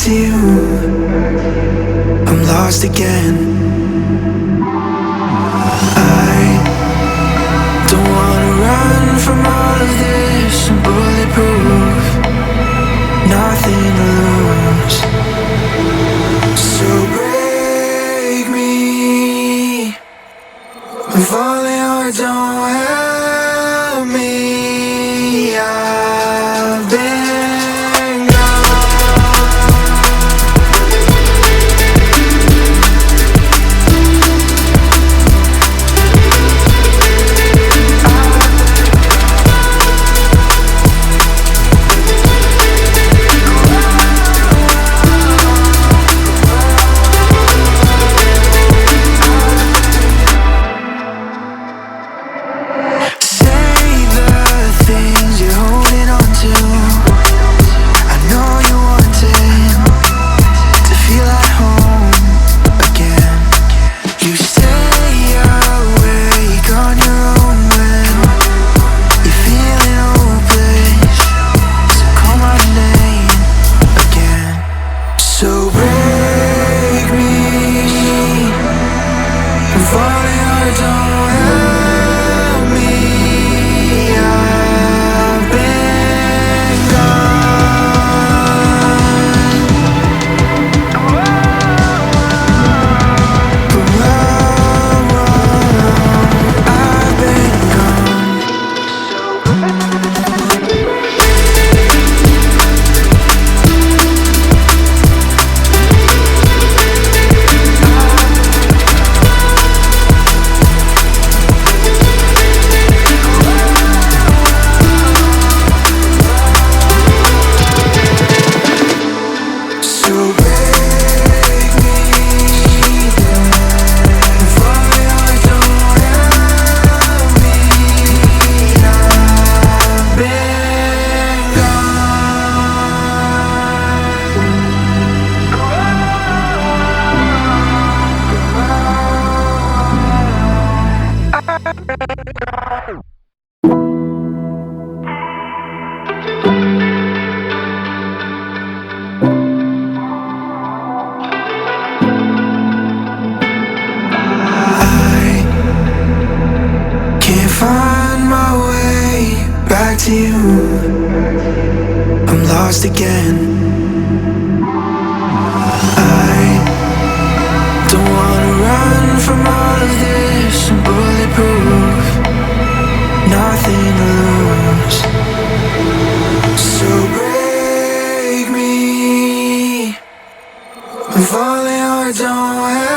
to you. I'm lost again. I don't wanna run from all of this. I'm bulletproof, nothing to lose. So break me. I'm falling hard, don't help me. I've been find my way back to you. I'm lost again. I don't wanna run from all of this. I'm bulletproof, nothing to lose. So break me. I'm falling hard, don't